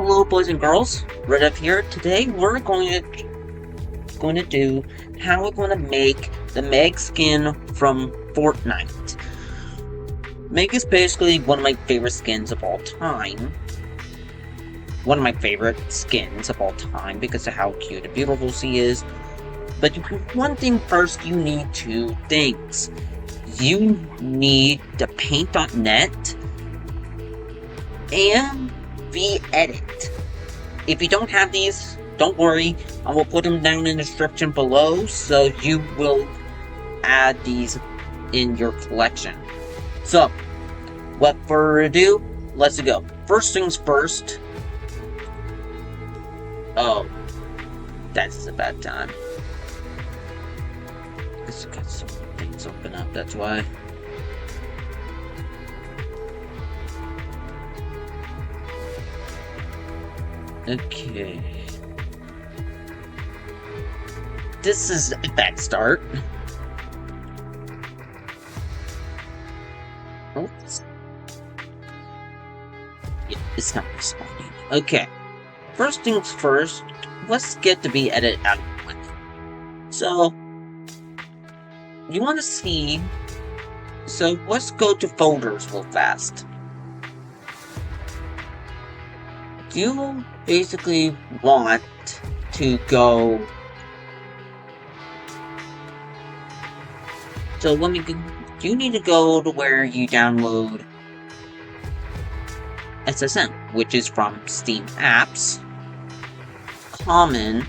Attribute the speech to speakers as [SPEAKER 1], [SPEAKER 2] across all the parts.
[SPEAKER 1] Hello, boys and girls. Right up here. Today, we're going to do how we're going to make the Meg skin from Fortnite. Meg is basically one of my favorite skins of all time. One of my favorite skins of all time because of how cute and beautiful she is. But one thing first, you need two things. You need the paint.net and the edit. If you don't have these, don't worry, I will put them down in the description below so you will add these in your collection. So, without further ado, let's go. First things first. Oh, that's a bad time. Because I got some things open up, that's why. Okay. This is a bad start. Oops. Yeah, it's not responding. Okay. First things first, let's get the B edit out of the way. So, you want to see. So, let's go to folders real fast. You basically want to go. So let me. You need to go to where you download SFM, which is from Steam Apps, Common,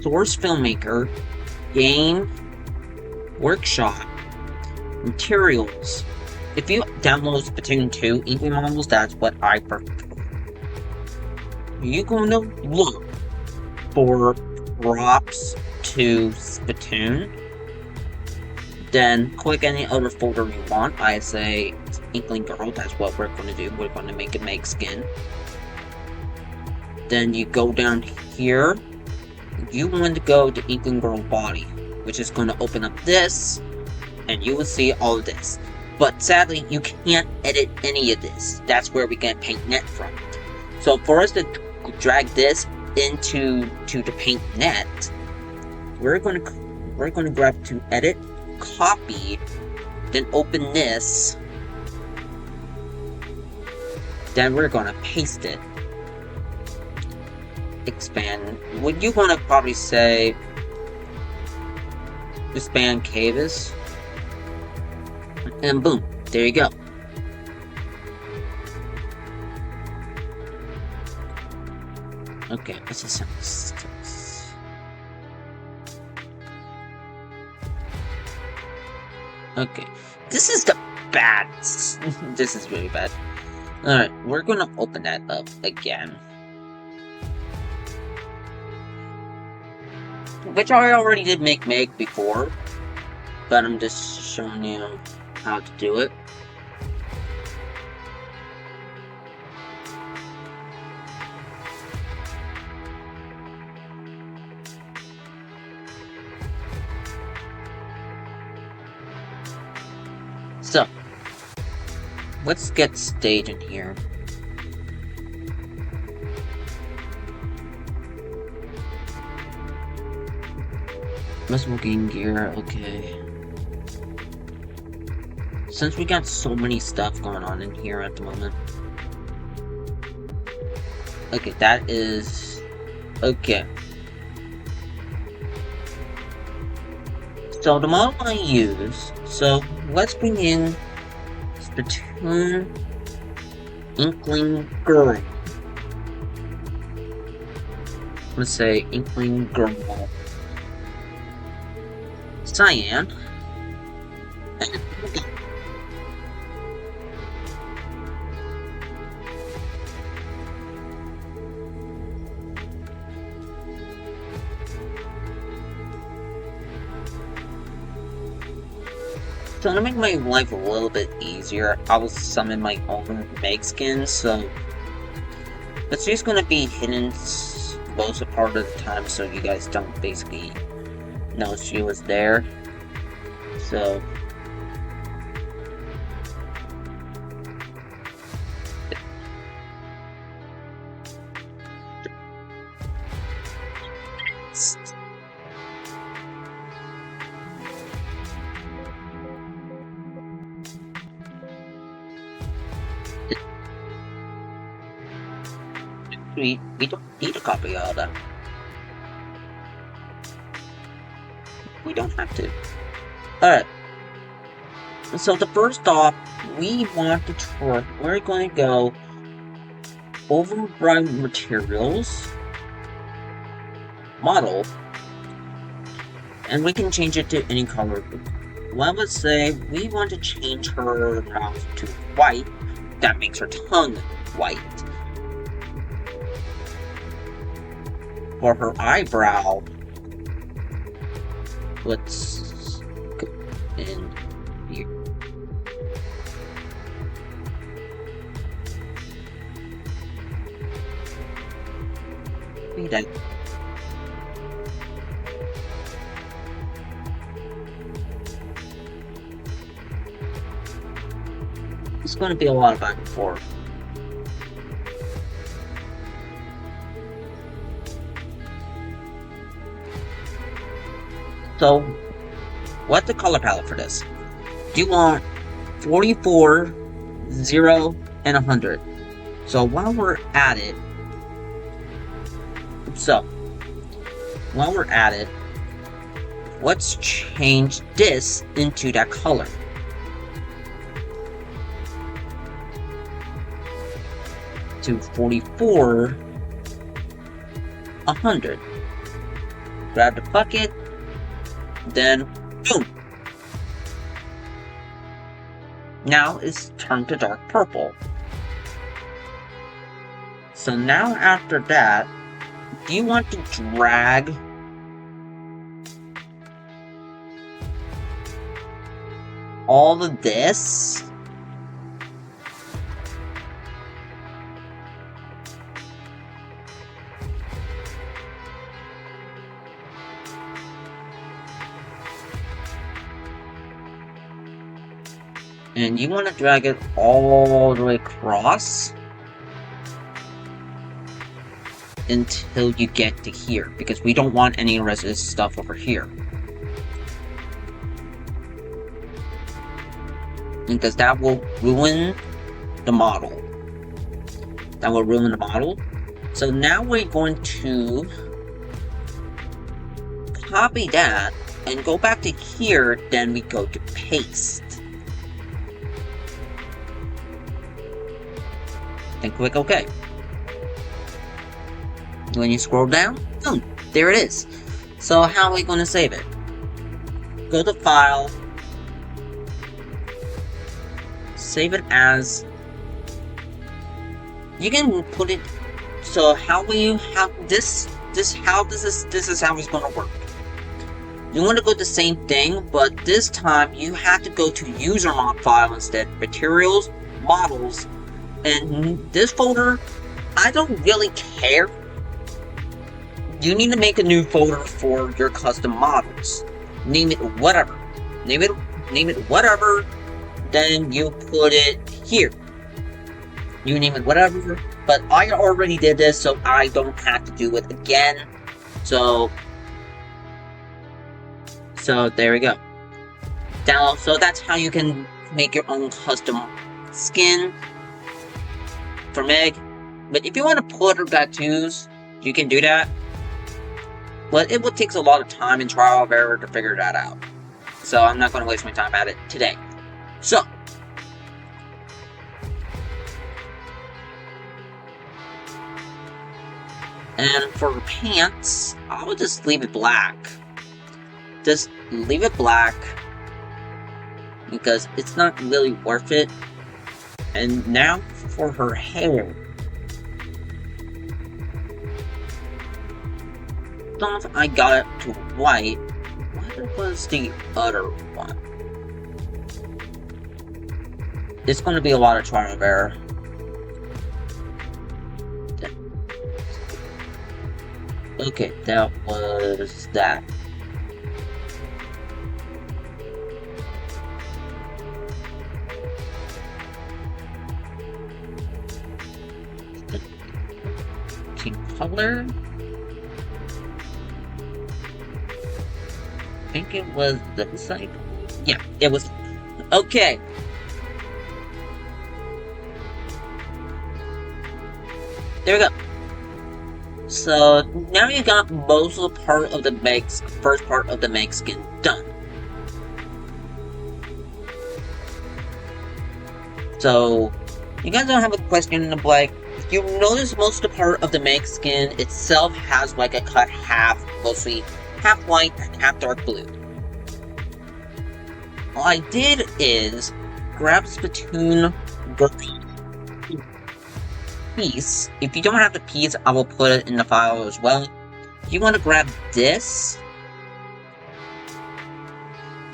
[SPEAKER 1] Source Filmmaker, Game, Workshop, Materials. If you download Splatoon 2 Inkling models, that's what I prefer. You're going to look for props to Splatoon. Then click any other folder you want. I say Inkling Girl, that's what we're going to do. We're going to make a Meg skin. Then you go down here. You want to go to Inkling Girl Body, which is going to open up this, and you will see all of this. But sadly, you can't edit any of this. That's where we get paint.net from. So for us to drag this into the paint.net, we're going to grab to edit, copy, then open this. Then we're going to paste it. Expand. What you want to probably say, expand canvas. And boom, there you go. Okay, let's just send this. Okay, this is the bad. This is really bad. Alright, we're gonna open that up again. Which I already did make Meg before, but I'm just showing you how to do it. So, let's get stage in here. Smoking gear, okay. Since we got so many stuff going on in here at the moment. Okay, that is... Okay. So the model I use, so let's bring in Splatoon Inkling Girl. Let's say Inkling Girl Cyan. So to make my life a little bit easier, I will summon my own Meg skin, so it's just gonna be hidden most of part of the time so you guys don't basically know she was there. So we don't need a copy of that. We don't have to. Alright. So the first off, we're going to go override materials, model, and we can change it to any color. Well, let's say we want to change her mouth to white. That makes her tongue white. For her eyebrow, let's go in here. That. It's going to be a lot of back and forth. So, what's the color palette for this? Do you want 44, 0, and 100? So while we're at it, let's change this into that color. To 44, 100. Grab the bucket, then boom. Now it's turned to dark purple. So now after that, do you want to drag all of this and you want to drag it all the way across until you get to here, because we don't want any rest of this stuff over here. Because that will ruin the model. So now we're going to copy that and go back to here, then we go to paste. Then click OK. When you scroll down, boom, there it is. So how are we going to save it? Go to File, save it as. You can put it. So how we have this is how it's going to work. You want to go the same thing, but this time you have to go to user mod file instead. Materials, models, and this folder. I don't really care. You need to make a new folder for your custom models. Name it whatever. Name it whatever. Then you put it here. You name it whatever. But I already did this, so I don't have to do it again. So there we go. Now, so that's how you can make your own custom skin for Meg. But if you want to put her tattoos, you can do that. But it would take a lot of time and trial and error to figure that out. So I'm not going to waste my time at it today. So, and for pants, I would just leave it black. Just leave it black, because it's not really worth it. And now for her hair. I got it to white. What was the other one? It's going to be a lot of trial and error. Okay, that was that. Team color. I think it was the side. Yeah, it was. Okay. There we go. So now you got most of the part of the first part of the Meg skin done. So you guys don't have a question of like, you notice most of the part of the Meg skin itself has like a cut half, mostly half white and half dark blue. All I did is grab Splatoon piece. If you don't have the piece, I will put it in the file as well. You want to grab this.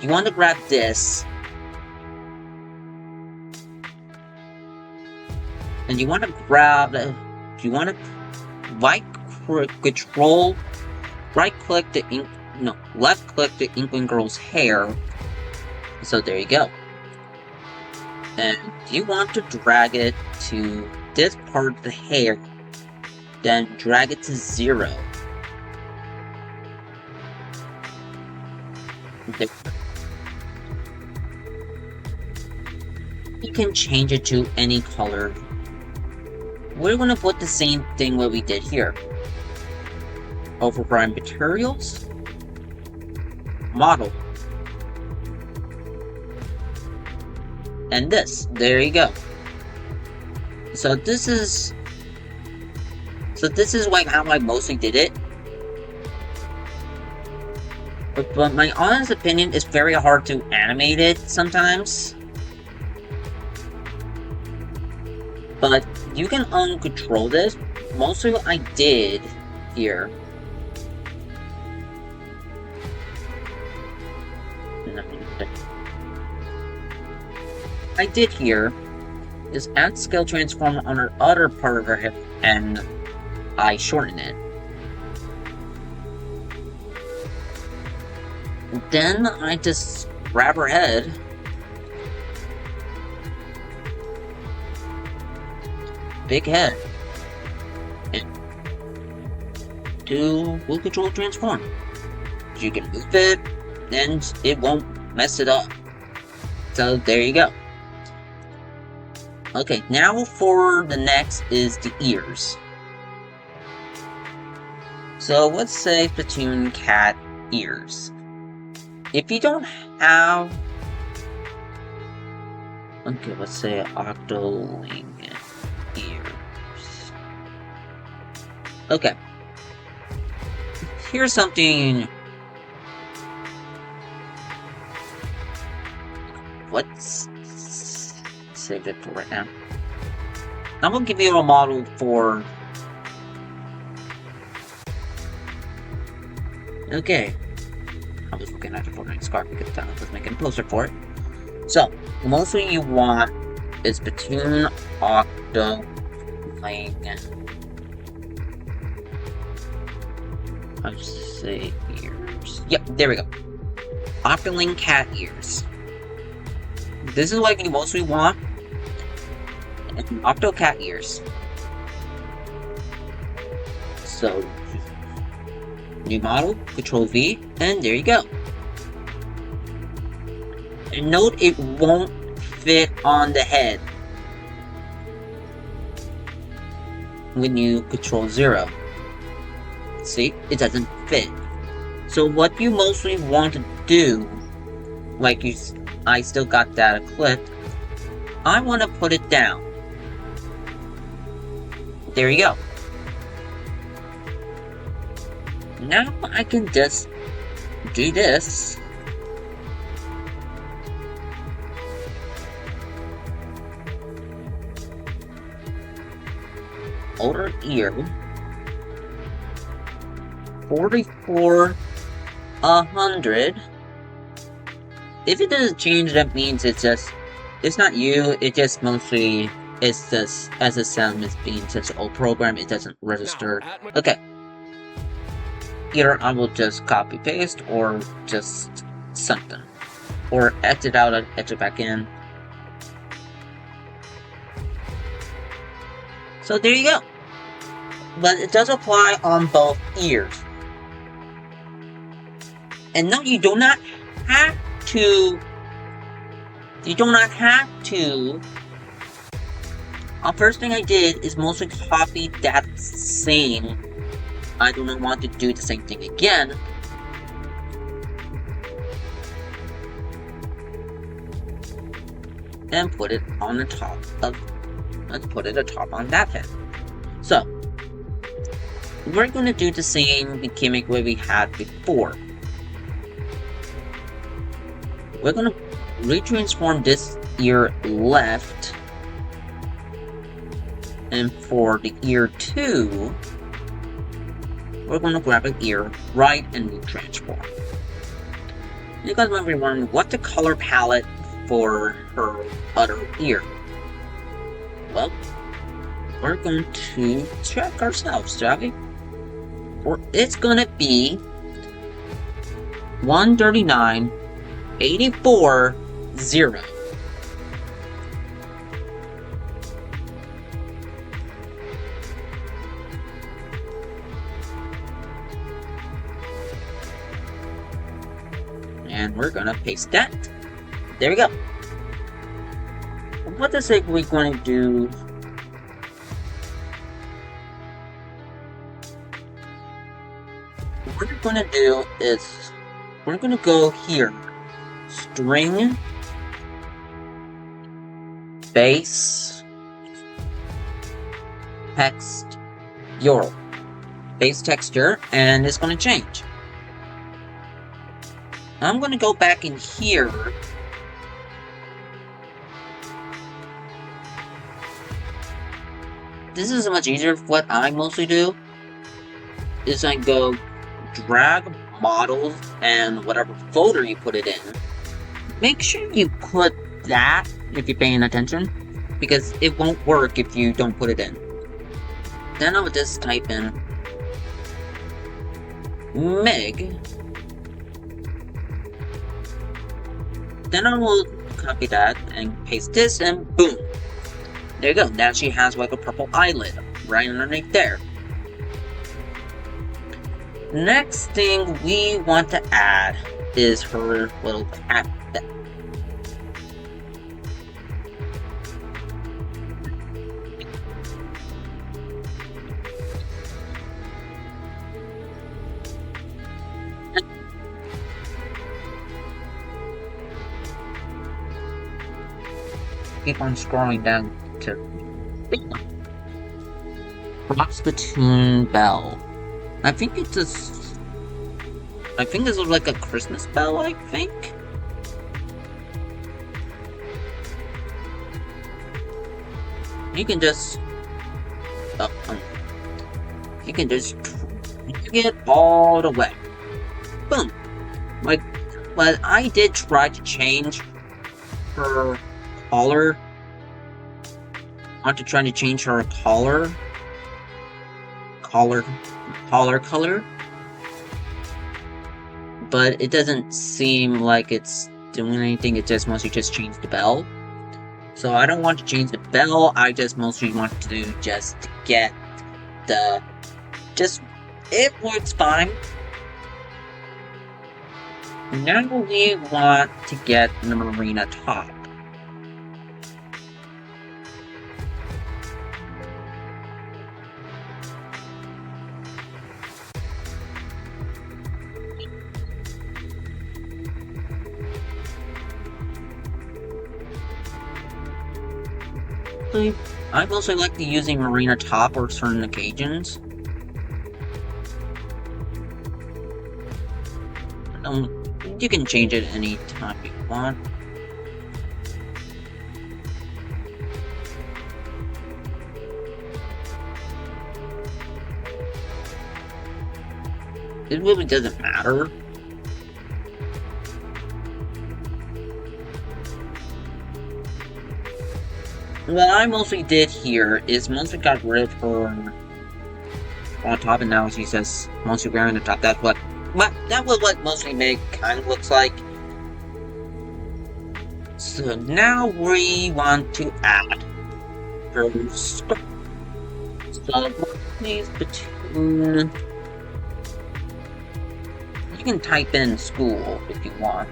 [SPEAKER 1] You want to grab this. And you want to grab, you want to left click the Inkling Girl's hair. So there you go. And you want to drag it to this part of the hair, then drag it to 0. There. You can change it to any color. We're going to put the same thing what we did here. Override materials, model, and this. There you go. So this is like how I mostly did it. But my honest opinion, is very hard to animate it sometimes. But you can uncontrol this. Mostly what I did here. I did here is add scale transform on the other part of her hip and I shorten it. Then I just grab her head big head and do wheel control transform. You can move it and it won't mess it up. So there you go. Okay, now for the next is the ears. So let's say Splatoon cat ears. If you don't have, okay, let's say Octoling ears. Okay, here's something. Let's save it for right now. I'm gonna give you a model for. Okay. I was looking at the Fortnite scarf because I was making a poster for it. So, mostly you want is Splatoon Octoling. I'll just say ears. Yep, there we go. Octoling cat ears. This is what you mostly want. Octo cat ears. So, new model, Control V, and there you go. And note it won't fit on the head when you Control 0. See, it doesn't fit. So what you mostly want to do, like I still got that clipped. I want to put it down. There you go. Now I can just do this. Outer ear. 44,100. If it doesn't change, that means it's not you, it just mostly, it's just, as a sound is being such an old program, it doesn't register. Okay. Either I will just copy paste, or just something. Or exit out and exit back in. So there you go. But it does apply on both ears. And no, you do not have to. You do not have to. The first thing I did is mostly copy that same I do not want to do the same thing again. And put it on the top of, let's put it atop on that fan. So, we're going to do the same gimmick way we had before. We're going to retransform this ear left, and for the ear 2, we're going to grab an ear right and retransform. You guys might be wondering what's the color palette for her other ear. Well, we're going to check ourselves, shall we? It's gonna be 139 84 0. And we're gonna paste that. There we go. What is it we're going to do? What we're going to do is we're going to go here, string, base, text, your base texture, and it's going to change. I'm going to go back in here. This is much easier. What I mostly do is I go drag models and whatever folder you put it in. Make sure you put that if you're paying attention, because it won't work if you don't put it in. Then I would just type in Meg. Then I will copy that and paste this, and boom. There you go. Now she has like a purple eyelid right underneath there. Next thing we want to add is her little cat. Keep on scrolling down to Splatoon bell. I think it's I think this was like a Christmas bell, I think. You can just you can just drag it all the way. Boom. Like, but I did try to change her collar. I'm trying to change her collar color, but it doesn't seem like it's doing anything. It just mostly just change the bell. So I don't want to change the bell. I just mostly want to just get the it works fine. Now we want to get the marina top. I mostly like using marina top or certain occasions. You can change it anytime you want. It really doesn't matter. What I mostly did here is mostly got rid of her on top, and now she says mostly wearing the top. That was what mostly Meg kind of looks like. So now we want to add her skirt. So please between. You can type in school if you want.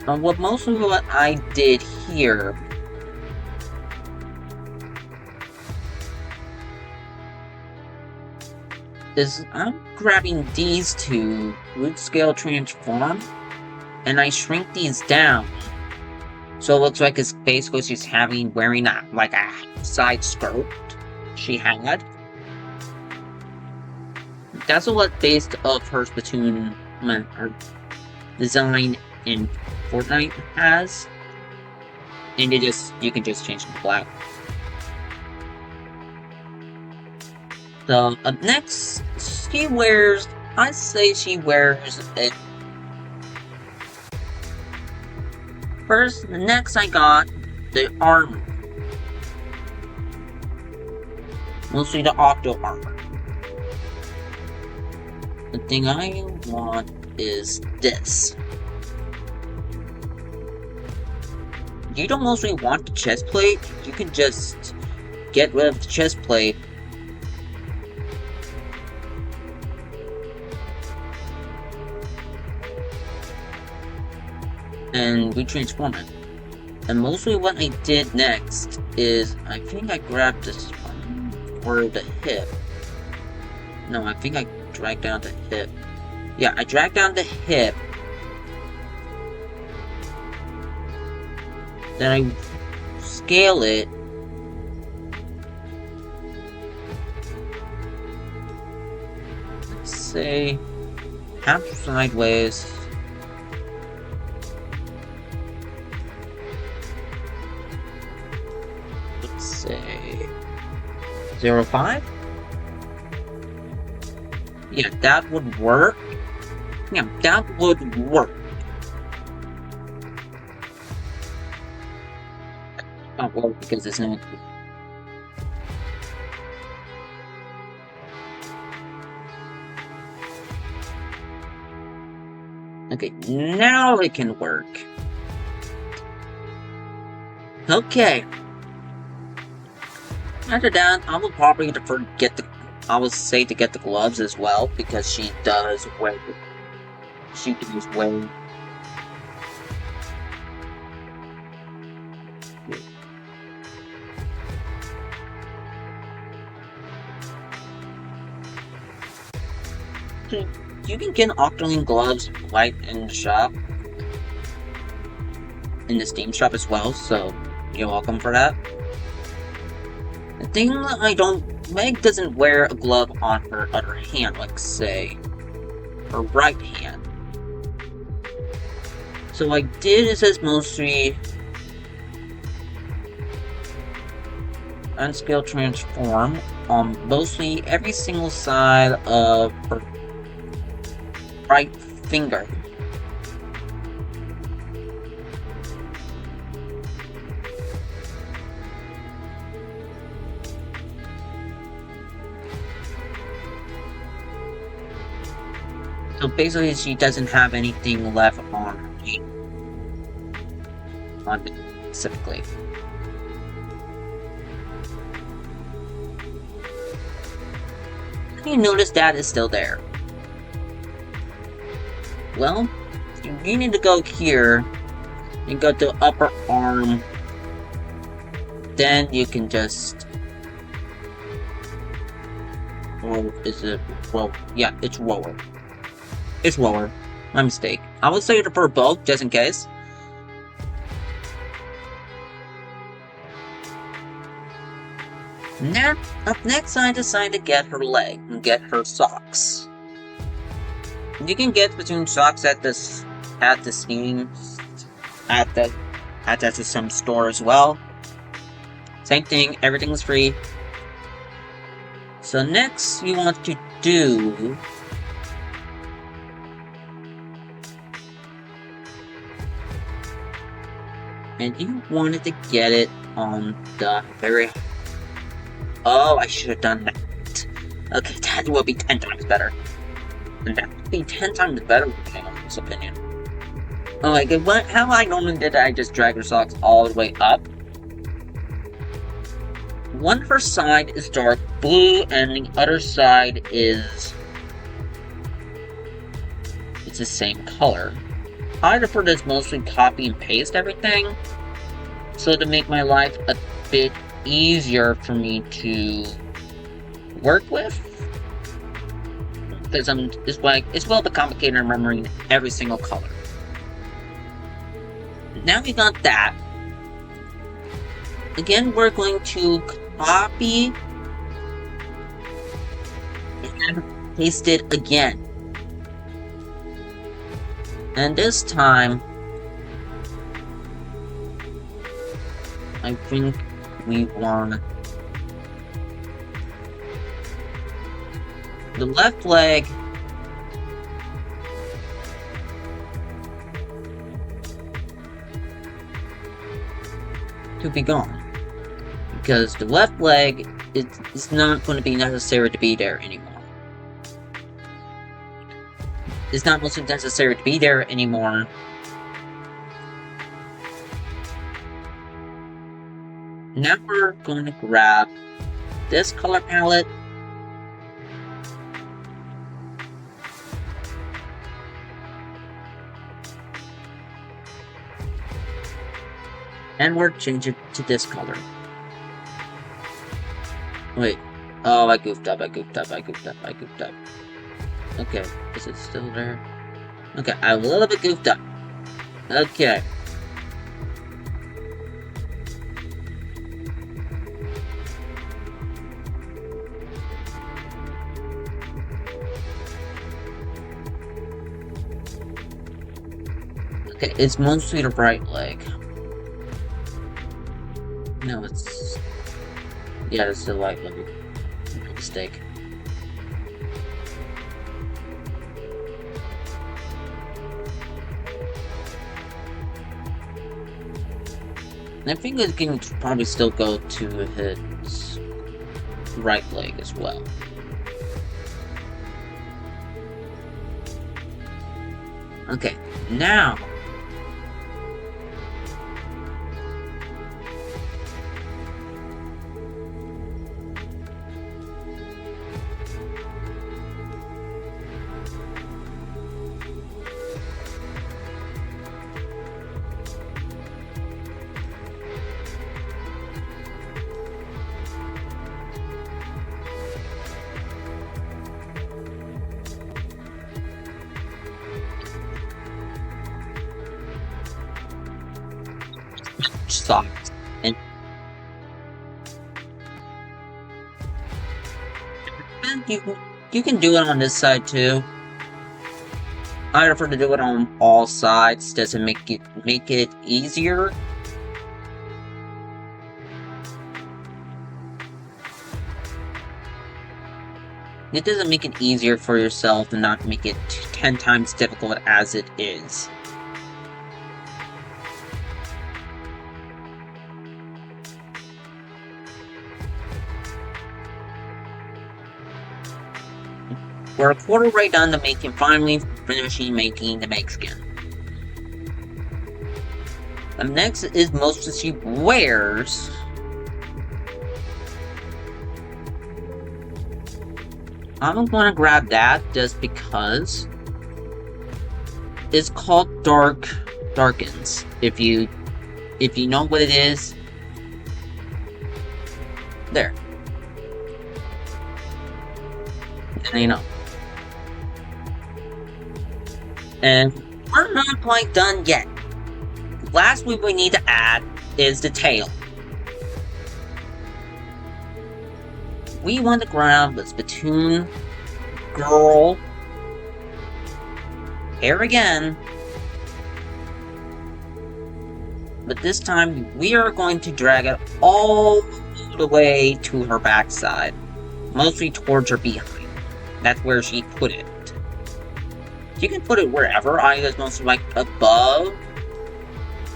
[SPEAKER 1] What I did here is I'm grabbing these two root scale transform, and I shrink these down. So it looks like it's basically she's wearing like a side skirt she had. That's what based of her Splatoon her design in Fortnite has. And you can just change it to black. So up next, I'd say she wears it. Next I got the armor. Mostly the Octo armor. The thing I want is this. You don't mostly want the chest plate, you can just get rid of the chest plate and retransform it. And mostly what I did next is, I think I grabbed this one for the hip. No, I think I dragged down the hip. Yeah, I dragged down the hip. Then I scale it. Let's say half sideways. Let's say 0.5. Yeah, that would work. Yeah, that would work. Not work because it's not. Okay, now it can work. Okay. After that, I will probably prefer to get the. I would say to get the gloves as well because she does wear. She does wear. You can get Octoling gloves right in the shop. In the Steam shop as well, so you're welcome for that. The thing Meg doesn't wear a glove on her other hand, like say, her right hand. So what I did is mostly unscale transform on mostly every single side of her right finger. So basically she doesn't have anything left on her hand. On it specifically. You notice that is still there. Well, you need to go here and go to upper arm. Then you can just. Or is it? Well, yeah, it's roller. It's roller. My mistake. I would say it for both, just in case. Now, up next, I decided to get her leg and get her socks. You can get Splatoon socks at the Steam, at some store as well. Same thing, everything's free. So next, you want to do. And you wanted to get it on the very. Oh, I should have done that. Okay, that will be 10 times better. And that would be 10 times better, in my opinion. Oh, like, how I normally did I just drag her socks all the way up. One her side is dark blue, and the other side is. It's the same color. I prefer to mostly copy and paste everything, so to make my life a bit easier for me to work with. because it's well complicated remembering every single color. Now we got that. Again, we're going to copy and paste it again. And this time, I think we want the left leg to be gone. Because the left leg is not going to be necessary to be there anymore. It's not mostly necessary to be there anymore. Now we're going to grab this color palette. And we're changing it to this color. Wait. Oh, I goofed up. Okay, is it still there? Okay, I'm a little bit goofed up. Okay. Okay, it's mostly the right leg. No, it's... Yeah, it's the right leg. Mistake. I think it can probably still go to his right leg as well. Okay, now... socks. And you can do it on this side too. I prefer to do it on all sides. Does it make it easier? It doesn't make it easier for yourself and not make it 10 times difficult as it is. We're a quarter way done to finally finishing making the Meg skin. The next is most of she wears. I'm gonna grab that just because it's called Darkens. If you know what it is, there. And you know. And we're not quite done yet. Last we need to add is the tail. We want to grab the Splatoon girl hair again. But this time we are going to drag it all the way to her backside. Mostly towards her behind. That's where she put it. You can put it wherever. I guess mostly like above.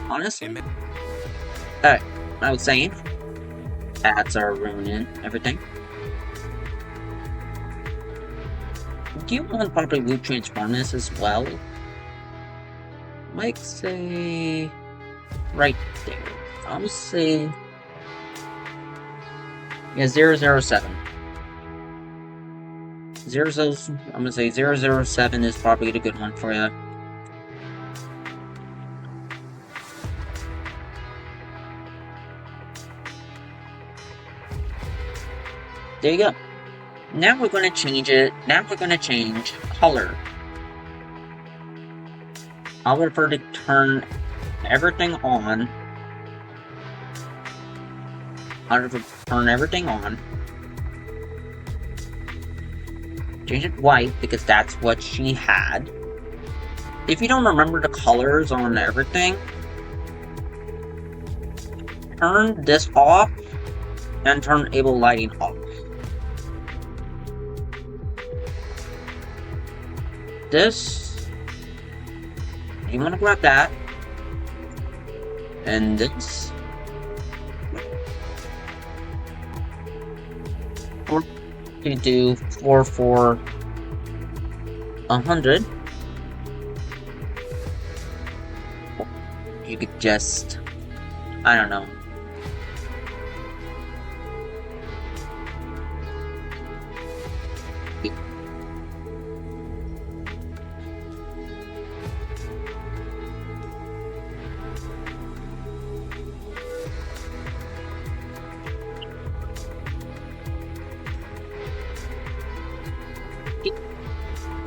[SPEAKER 1] Honestly. Alright, I was saying. Ads are ruining everything. Do you want to probably loop transform this as well? Like, say... right there. I would say... yeah, 007. I'm gonna say 007 is probably the good one for you. There you go. Now we're going to change it. Now we're going to change color. I would prefer to turn everything on. I would prefer to turn everything on. Change it white because that's what she had. If you don't remember the colors on everything, turn this off and turn able lighting off. This, you want to grab that, and this. Or you do 100. You could just, I don't know.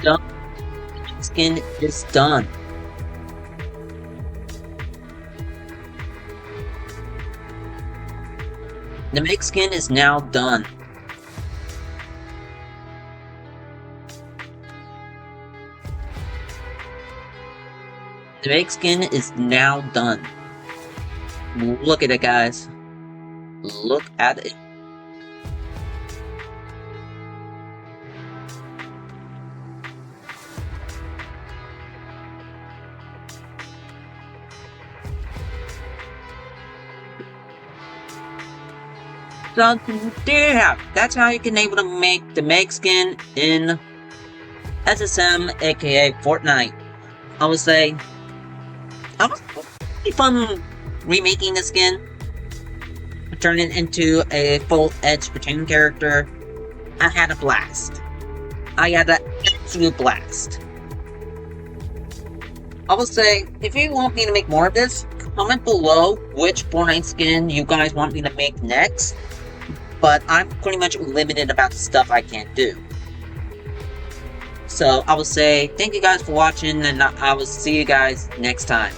[SPEAKER 1] Done. Skin is done. The make skin is now done. The make skin is now done. Look at it, guys. Look at it. So there you have it. That's how you can able to make the make skin in SSM, aka Fortnite. I would say, I was pretty fun remaking the skin, turning it into a full-edged Splatoon character. I had a blast. I had an absolute blast. I will say, if you want me to make more of this, comment below which Fortnite skin you guys want me to make next. But I'm pretty much limited about the stuff I can't do. So I will say, thank you guys for watching, and I will see you guys next time.